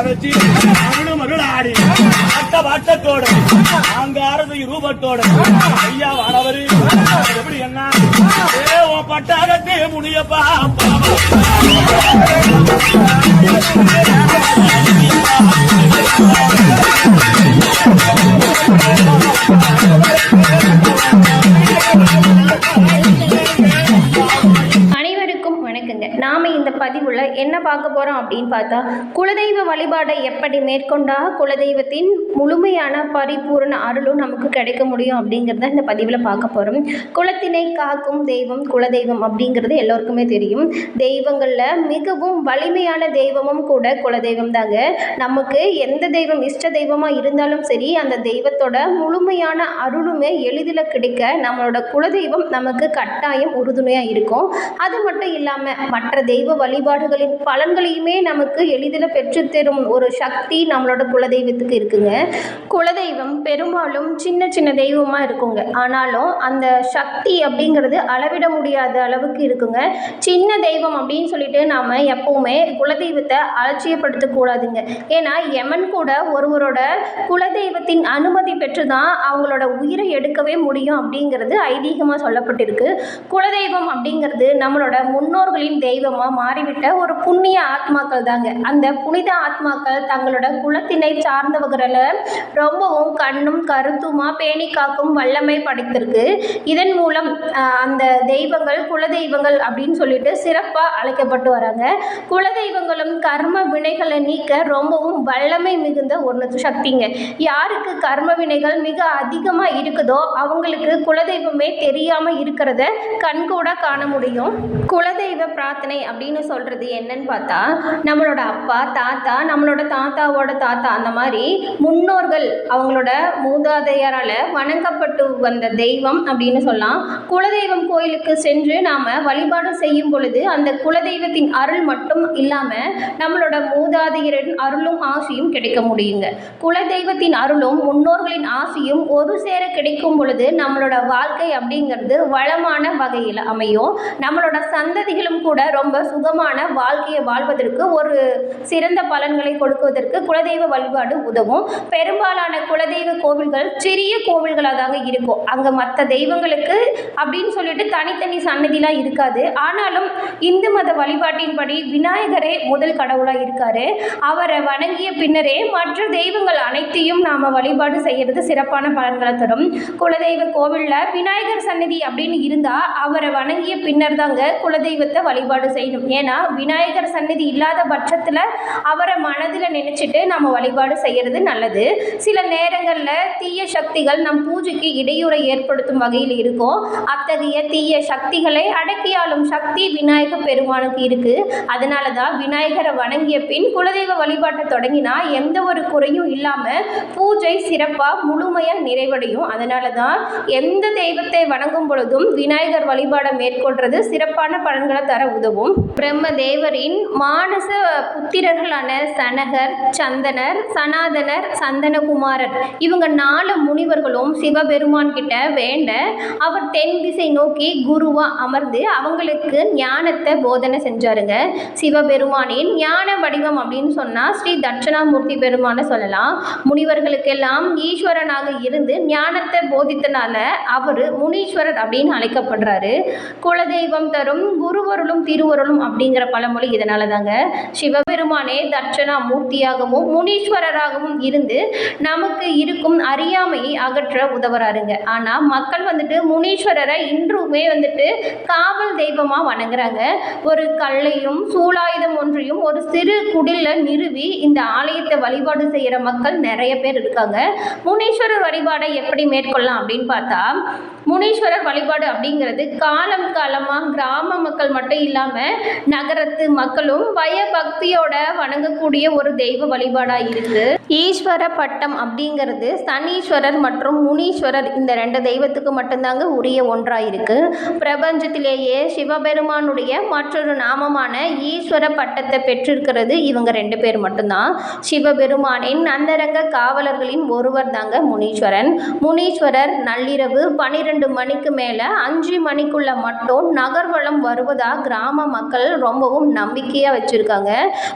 வச்சு மகிழாடி வாட்டத்தோட ஆங்காரதை ரூபத்தோட ஐயா வாழவரு எப்படி என்ன பட்டாகத்தே முடியப்பா நாம இந்த பதிவுல என்ன பார்க்க போறோம் அப்படின்னு பார்த்தா, குலதெய்வ வழிபாடை எப்படி மேற்கொண்டா குலதெய்வத்தின் முழுமையான பரிபூர்ண அருளும் நமக்கு கிடைக்க முடியும் அப்படிங்கிறத இந்த பதிவில் பார்க்க போறோம். குலத்தினை காக்கும் தெய்வம் குலதெய்வம் அப்படிங்கிறது எல்லோருக்குமே தெரியும். தெய்வங்கள்ல மிகவும் வலிமையான தெய்வமும் கூட குலதெய்வம் தாங்க. நமக்கு எந்த தெய்வம் இஷ்ட தெய்வமா இருந்தாலும் சரி, அந்த தெய்வத்தோட முழுமையான அருளுமே எளிதில் கிடைக்க நம்மளோட குலதெய்வம் நமக்கு கட்டாயம் உறுதுணையா இருக்கும். அது மட்டும் இல்லாம மற்ற தெய்வ வழிபாடுகளின் பலன்களையுமே நமக்கு எளிதில் பெற்றுத்தரும் ஒரு சக்தி நம்மளோட குலதெய்வத்துக்கு இருக்குங்க. குலதெய்வம் பெரும்பாலும் சின்ன சின்ன தெய்வமாக இருக்குங்க. ஆனாலும் அந்த சக்தி அப்படிங்கிறது அளவிட முடியாத அளவுக்கு இருக்குங்க. சின்ன தெய்வம் அப்படின்னு சொல்லிட்டு நாம் எப்பவுமே குலதெய்வத்தை அலட்சியப்படுத்தக்கூடாதுங்க. ஏன்னா யமன் கூட ஒருவரோட குலதெய்வத்தின் அனுமதி பெற்று தான் அவங்களோட உயிரை எடுக்கவே முடியும் அப்படிங்கிறது ஐதீகமாக சொல்லப்பட்டிருக்கு. குலதெய்வம் அப்படிங்கிறது நம்மளோட முன்னோர்களின் தெய்வமாக மாறிவிட்ட ஒரு புண்ணிய ஆத்மாக்கள் தாங்க. அந்த புனித ஆத்மாக்கள் தங்களோட குலத்தினை சார்ந்தவர்களை ரொம்பவும் கண்ணும் கருத்துமா பேணி காக்கும் வல்லமை படைத்திருக்கு. இதன் மூலம் அந்த தெய்வங்கள் குலதெய்வங்கள் அப்படின்னு சொல்லிட்டு சிறப்பாக அழைக்கப்பட்டு வராங்க. குலதெய்வங்களும் கர்ம வினைகளை நீக்க ரொம்பவும் வல்லமை மிகுந்த ஒரு சக்திங்க. யாருக்கு கர்ம வினைகள் மிக அதிகமாக இருக்குதோ அவங்களுக்கு குலதெய்வமே தெரியாமல் இருக்கிறத கண்கூட காண முடியும். குலதெய்வ பிரார்த்தனை அப்படின்னு சொல்றது என்னன்னு பார்த்தா, நம்மளோட அப்பா தாத்தா, நம்மளோட தாத்தாவோட தாத்தா, அந்த மாதிரி முன்னோர்கள் அவங்களோட மூதாதையரால வணங்கப்பட்டு வந்த தெய்வம் அப்படின்னு சொல்லலாம். குலதெய்வம் கோயிலுக்கு சென்று நாம வழிபாடு செய்யும் பொழுது அந்த குலதெய்வத்தின் அருள் மட்டும் இல்லாம நம்மளோட மூதாதையரின் அருளும் ஆசையும் கிடைக்க முடியுங்க. குலதெய்வத்தின் அருளும் முன்னோர்களின் ஆசையும் ஒரு சேர கிடைக்கும் பொழுது நம்மளோட வாழ்க்கை அப்படிங்கிறது வளமான வகையில் அமையும். நம்மளோட சந்ததிகளும் கூட ரொம்ப சுகமான வாழ்க்கையை வாழ்வதற்கு ஒரு சிறந்த பலன்களை கொடுக்குவதற்கு குலதெய்வ வழிபாடு உதவும். பெரும்பாலான குலதெய்வ கோவில்கள் சிறிய கோவில்களாக தாங்க இருக்கும். அங்கே மற்ற தெய்வங்களுக்கு அப்படின்னு சொல்லிட்டு தனித்தனி சன்னதிலாம் இருக்காது. ஆனாலும் இந்து மத வழிபாட்டின்படி விநாயகரே முதல் கடவுளாக இருக்காரு. அவரை வணங்கிய பின்னரே மற்ற தெய்வங்கள் அனைத்தையும் நாம் வழிபாடு செய்யறது சிறப்பான பலன்களை தரும். குலதெய்வ கோவிலில் விநாயகர் சன்னதி அப்படின்னு இருந்தால் அவரை வணங்கிய பின்னர் தாங்க குலதெய்வத்தை வழிபாடு செய்யணும். ஏன்னா விநாயகர் சன்னதி இல்லாத பட்சத்தில் அவரை மனதில் நினைச்சிட்டு நம்ம வழிபாடு செய்யறது நல்லது. சில நேரங்களில் தீய சக்திகள் நம் பூஜைக்கு இடையூறை ஏற்படுத்தும் வகையில் இருக்கும். அத்தகைய தீய சக்திகளை அடக்கியாளும் சக்தி விநாயக பெருமானுக்கு இருக்கு. அதனால தான் விநாயகரை வணங்கிய பின் குலதெய்வ வழிபாட்டை தொடங்கினா எந்த ஒரு குறையும் இல்லாம பூஜை சிறப்பாக முழுமையாக நிறைவடையும். அதனால தான் எந்த தெய்வத்தை வணங்கும் பொழுதும் விநாயகர் வழிபாடை மேற்கொள்றது சிறப்பான பலன்களை தர உதவும். பிரம்ம தேவரின் மானச புத்திரர்களான சனகர், சந்தனர், சனாதனர், சந்தனகுமாரர் இவங்க 4 முனிவர்களும் சிவபெருமான் கிட்ட வேண்ட அவர் தென் திசை நோக்கி குருவா அமர்ந்து அவங்களுக்கு ஞானத்தை போதனை செஞ்சாருங்க. சிவபெருமானின் ஞான வடிவம் அப்படின்னு சொன்னா ஸ்ரீ தட்சணாமூர்த்தி பெருமான சொல்லலாம். முனிவர்களுக்கெல்லாம் ஈஸ்வரனாக இருந்து ஞானத்தை போதித்தனால அவர் முனீஸ்வரர் அப்படின்னு அழைக்கப்படுறாரு. குலதெய்வம் தரும் குருவருளும் திருவருளும் அப்படிங்கிற பழமொழி இதனால தாங்க. சிவபெருமானே தட்சணாமூர்த்தியாகவும் முனீஸ்வரராகவும் இருந்து நமக்கு இருக்கும் அறியாமையை அகற்ற உதவுறாருங்க. ஆனால் மக்கள் முனீஸ்வரரை இன்றுமே காவல் தெய்வமாக வணங்குறாங்க. ஒரு கல்லையும் சூலாயுதம் ஒன்றையும் ஒரு சிறு குடில நிறுவி இந்த ஆலயத்தை வழிபாடு செய்கிற மக்கள் நிறைய பேர் இருக்காங்க. முனீஸ்வரர் வழிபாடை எப்படி மேற்கொள்ளலாம் அப்படின்னு பார்த்தா, முனீஸ்வரர் வழிபாடு அப்படிங்கிறது காலம் காலமாக கிராம மக்கள் மட்டும் இல்லாமல் நகரத்து மக்களும் பயபக்தியோட வணங்கக்கூடிய ஒரு தெய்வ வழிபாடாக இருக்கு. ஈஸ்வர பட்டம் அப்படிங்கிறது சனீஸ்வரர் மற்றும் முனீஸ்வரர் இந்த 2 தெய்வத்துக்கு மட்டும்தாங்க உரிய ஒன்றாக இருக்கு. பிரபஞ்சத்திலேயே சிவபெருமானுடைய மற்றொரு நாமமான ஈஸ்வர பட்டத்தை பெற்றிருக்கிறது இவங்க 2 பேர் மட்டும்தான். சிவபெருமானின் அந்தரங்க காவலர்களின் ஒருவர் தாங்க முனீஸ்வரன். முனீஸ்வரர் நள்ளிரவு 12 மணிக்கு மேலே 5 மணிக்குள்ள மட்டும் நகர்வலம் வருவதாக கிராம மக்கள் ரொம்பவும் ரொம்பவும் நம்பிக்கையாக வச்சுருக்காங்க.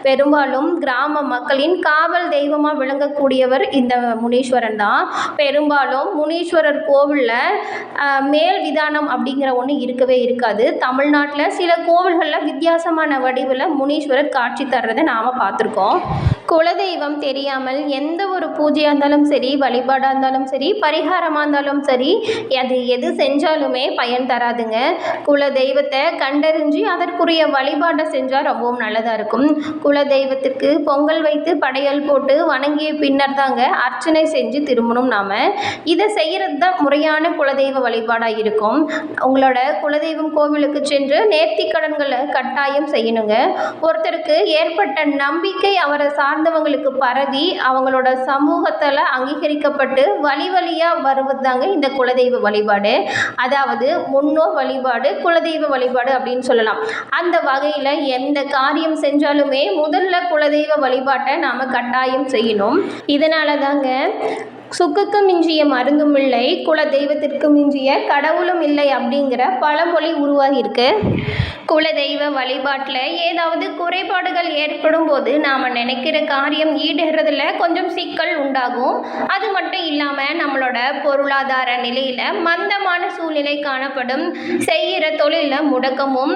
பெரும்பாலும் கிராம மக்களின் காவல் தெய்வமாக விளங்கக்கூடியவர் இந்த முனீஸ்வரன் தான். பெரும்பாலும் முனீஸ்வரர் கோவிலில் மேல் விதானம் அப்படிங்கிற ஒன்று இருக்கவே இருக்காது. தமிழ்நாட்டில் சில கோவில்களில் வித்தியாசமான வடிவில் முனீஸ்வரர் காட்சி தர்றதை நாம் பார்த்துருக்கோம். குலதெய்வம் தெரியாமல் எந்த ஒரு பூஜையாக இருந்தாலும் சரி, வழிபாடாக இருந்தாலும் சரி, பரிகாரமாக இருந்தாலும் சரி, அது எது செஞ்சாலுமே பயன் தராதுங்க. குலதெய்வத்தை கண்டறிஞ்சு அதற்குரிய வழிபாடை செஞ்சால் ரொம்பவும் நல்லதாக இருக்கும். குலதெய்வத்திற்கு பொங்கல் வைத்து படையல் போட்டு வணங்கிய பின்னர் தாங்க அர்ச்சனை செஞ்சு திரும்பணும். நாம் இதை செய்கிறது தான் முறையான குலதெய்வ வழிபாடாக இருக்கும். உங்களோட குலதெய்வம் கோவிலுக்கு சென்று நேர்த்திக்கடன்களை கட்டாயம் செய்யணுங்க. ஒருத்தருக்கு ஏற்பட்ட நம்பிக்கை அவரை சார்ந்தவங்களுக்கு பரவி அவங்களோட சமூகத்தில் அங்கீகரிக்கப்பட்டு வழி வழியாக வருவது தாங்க இந்த குலதெய்வ வழிபாடு. அதாவது முன்னோர் வழிபாடு, குலதெய்வ வழிபாடு அப்படின்னு சொல்லலாம். அந்த வகையில் எந்த காரியம் செஞ்சாலுமே முதல்ல குலதெய்வ வழிபாட்டை நாம் கட்டாயம் செய்யணும். இதனால தாங்க சுக்குக்கு மிஞ்சிய மருந்தும் இல்லை, குல தெய்வத்திற்கு மிஞ்சிய கடவுளும் இல்லை அப்படிங்கிற பழமொழி உருவாகியிருக்கு. குலதெய்வ வழிபாட்டில் ஏதாவது குறைபாடுகள் ஏற்படும் போது நாம் நினைக்கிற காரியம் ஈடுறதுல கொஞ்சம் சிக்கல் உண்டாகும். அது மட்டும் இல்லாமல் நம்மளோட பொருளாதார நிலையில் மந்தமான சூழ்நிலை காணப்படும். செய்கிற தொழிலில் முடக்கமும்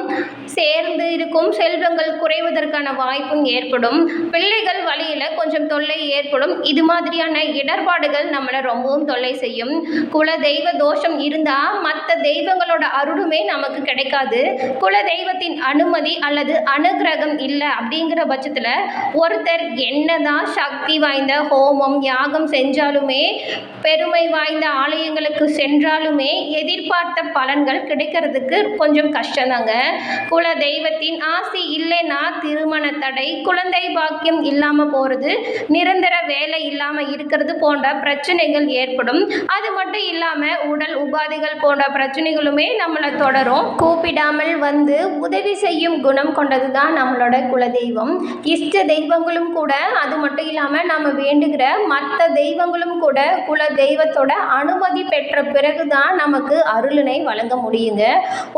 சேர்ந்து இருக்கும். செல்வங்கள் குறைவதற்கான வாய்ப்பும் ஏற்படும். பிள்ளைகள் வழியில் கொஞ்சம் தொல்லை ஏற்படும். இது மாதிரியான இடர்பாடுகள் நம்மளை ரொம்பவும் தொல்லை செய்யும். குல தெய்வ தோஷம் இருந்தால் மற்ற தெய்வங்களோட அருளுமே நமக்கு கிடைக்காது. குல தெய்வத்தின் அனுமதி அல்லது அனுகிரகம் இல்லை அப்படிங்கிற பட்சத்தில் ஒருத்தர் என்னதான் சக்தி வாய்ந்த ஹோமம் யாகம் செஞ்சாலுமே, பெருமை வாய்ந்த ஆலயங்களுக்கு சென்றாலுமே எதிர்பார்த்த பலன்கள் கிடைக்கிறதுக்கு கொஞ்சம் கஷ்டம்தாங்க. குல தெய்வத்தின் ஆசி இல்லைன்னா திருமண தடை, குழந்தை பாக்கியம் இல்லாமல் போகிறது, நிரந்தர வேலை இல்லாமல் இருக்கிறது போன்ற பிரச்சனைகள் ஏற்படும். அது மட்டும் இல்லாமல் உடல் உபாதைகள் போன்ற பிரச்சனைகளுமே நம்மளை தொடரும். கூப்பிடாமல் வந்து உதவி செய்யும் குணம் கொண்டது தான் நம்மளோட குலதெய்வம். இஷ்ட தெய்வங்களும் கூட, அது மட்டும் இல்லாமல் நம்ம வேண்டுகிற மற்ற தெய்வங்களும் கூட குல தெய்வத்தோட அனுமதி பெற்ற பிறகு தான் நமக்கு அருளினை வழங்க முடியுங்க.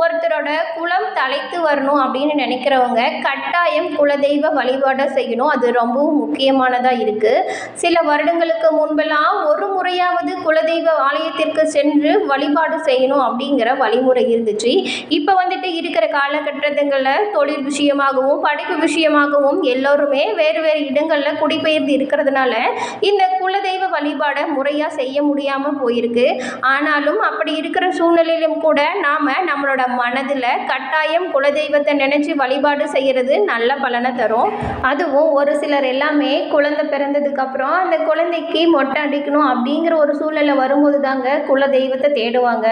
ஒருத்தரோட குலம் தலைத்து வரணும் அப்படின்னு நினைக்கிறவங்க கட்டாயம் குலதெய்வ வழிபாடை செய்யணும். அது ரொம்பவும் முக்கியமானதாக இருக்குது. சில வருடங்களுக்கு முன்பெல்லாம் ஒரு முறையாவது குலதெய்வ ஆலயத்திற்கு சென்று வழிபாடு செய்யணும் அப்படிங்கிற வழிமுறை இருந்துச்சு. இப்போ வந்துட்டு இருக்கிற காலகட்டங்களில் தொழில் விஷயமாகவும் படிப்பு விஷயமாகவும் எல்லோருமே வேறு வேறு இடங்களில் குடிபெயர்ந்து இருக்கிறதுனால இந்த குலதெய்வ வழிபாடை முறையாக செய்ய முடியாமல் போயிருக்கு. ஆனாலும் அப்படி இருக்கிற சூழ்நிலையிலும் கூட நாம் நம்மளோட மனதில் கட்டாயம் குலதெய்வத்தை நினச்சி வழிபாடு செய்கிறது நல்ல பலனை தரும். அதுவும் ஒரு சிலர் எல்லாமே குழந்தை பிறந்ததுக்கப்புறம் அந்த குழந்தைக்கு மொட்டை அடிக்கணும் அப்படிங்கிற ஒரு சூழ்நிலை வரும்போது தாங்க குலதெய்வத்தை தேடுவாங்க.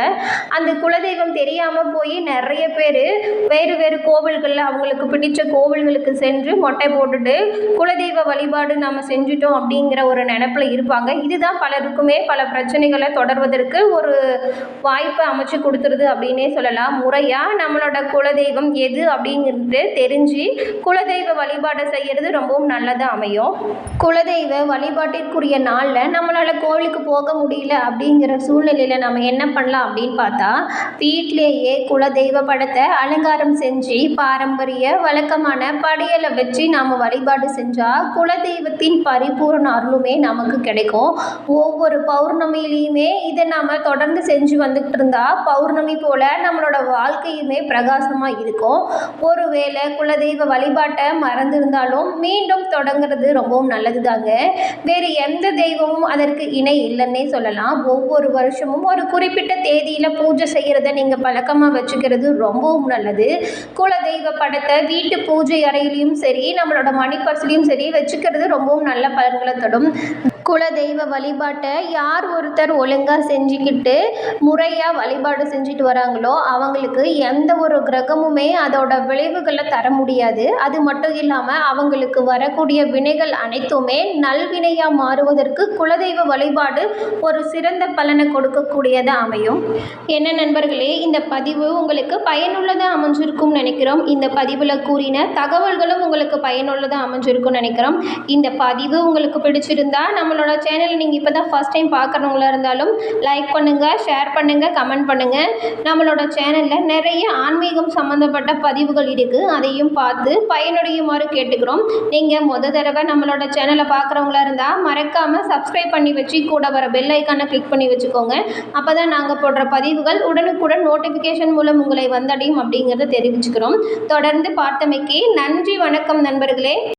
அந்த குலதெய்வம் தெரியாமல் போய் நிறைய பேர் வேறு வேறு கோவில்களில் அவங்களுக்கு பிடிச்ச கோவில்களுக்கு சென்று மொட்டை போட்டுட்டு குலதெய்வ வழிபாடு நாம் செஞ்சுட்டோம் அப்படிங்கிற ஒரு நினைப்பில் இருப்பாங்க. இதுதான் பலருக்குமே பல பிரச்சனைகளை தொடர்வதற்கு ஒரு வாய்ப்பை அமைச்சு கொடுத்துருது அப்படின்னே சொல்லலாம். முறையாக நம்மளோட குலதெய்வம் எது அப்படிங்கிறது தெரிஞ்சு குலதெய்வ வழிபாடை செய்கிறது ரொம்பவும் நல்லதாக அமையும். குலதெய்வ வழிபாட்டிற்குரிய நாளில் நம்மளால் கோவிலுக்கு போக முடியல அப்படிங்கிற சூழ்நிலையில் நம்ம என்ன பண்ணலாம் அப்படின்னு பார்த்தா, வீட்டிலேயே குலதெய்வ படத்தை அலங்காரம் செஞ்சு பாரம்பரிய வழக்கமான படையலை வச்சு நாம் வழிபாடு செஞ்சால் குலதெய்வத்தின் பரிபூர்ண அருளுமே நமக்கு கிடைக்கும். ஒவ்வொரு பௌர்ணமியிலையுமே இதை நாம் தொடர்ந்து செஞ்சு வந்துட்டு இருந்தால் பௌர்ணமி போல் நம்மளோட வாழ்க்கையுமே பிரகாசமாக இருக்கும். ஒருவேளை குலதெய்வ வழிபாட்டை மறந்திருந்தாலும் மீண்டும் தொடங்குறது ரொம்பவும் நல்லது தாங்க. வேறு எந்த தெய்வமும் அதற்கு இணை இல்லைன்னே சொல்லலாம். ஒவ்வொரு வருஷமும் ஒரு குறிப்பிட்ட தேதியில் பூஜை செய்கிறத நீங்கள் பழக்கமாக வச்சுக்கிறது ரொம்பவும் நல்லது. குலதெய்வ படத்தை வீட்டு பூஜை அறையிலையும் சரி, நம்மளோட மணிப்பர்ஸ்லையும் சரி வச்சுக்கிறது ரொம்பவும் நல்ல பலன்களை தரும். குலதெய்வ வழிபாட்டை யார் ஒருத்தர் ஒழுங்காக செஞ்சுக்கிட்டு முறையாக வழிபாடு செஞ்சுட்டு வராங்களோ அவங்களுக்கு எந்த ஒரு கிரகமுமே அதோட விளைவுகளை தர முடியாது. அது மட்டும் இல்லாமல் அவங்களுக்கு வரக்கூடிய வினைகள் அனைத்துமே நல்வினையாக மாறுவதற்கு குலதெய்வ வழிபாடு ஒரு சிறந்த பலனை கொடுக்கக்கூடியதாக அமையும். என்ன நண்பர்களே, இந்த பதிவு உங்களுக்கு பயனுள்ளதாக அமைஞ்சிருக்கும் அமைஞ்சிருக்கும்னு நினைக்கிறோம். இந்த பதிவில் கூறின தகவல்களும் உங்களுக்கு பயனுள்ளதாக அமைஞ்சிருக்கும்னு நினைக்கிறோம். இந்த பதிவு உங்களுக்கு பிடிச்சிருந்தா நம்மளோட சேனலை நீங்கள் இப்போ தான் ஃபஸ்ட் டைம் பார்க்குறவங்களா இருந்தாலும் லைக் பண்ணுங்கள், ஷேர் பண்ணுங்கள், கமெண்ட் பண்ணுங்கள். நம்மளோட சேனலில் நிறைய ஆன்மீகம் சம்மந்தப்பட்ட பதிவுகள் இருக்குது, அதையும் பார்த்து பயனுடையுமாறு கேட்டுக்கிறோம். நீங்கள் தடவை நம்மளோட சேனலை பார்க்குறவங்களா இருந்தால் மறக்காமல் சப்ஸ்கிரைப் பண்ணி வச்சு கூட வர பெல் ஐக்கானை கிளிக் பண்ணி வச்சுக்கோங்க. அப்போ தான் நாங்கள் போடுற பதிவுகள் உடனுக்குடன் நோட்டிஃபிகேஷன் மூலம் உங்களை வந்தடையும் அப்படிங்கிறத தெரிவிச்சுக்கிறோம். தொடர்ந்து பார்த்தமைக்கு நன்றி. வணக்கம் நண்பர்களே.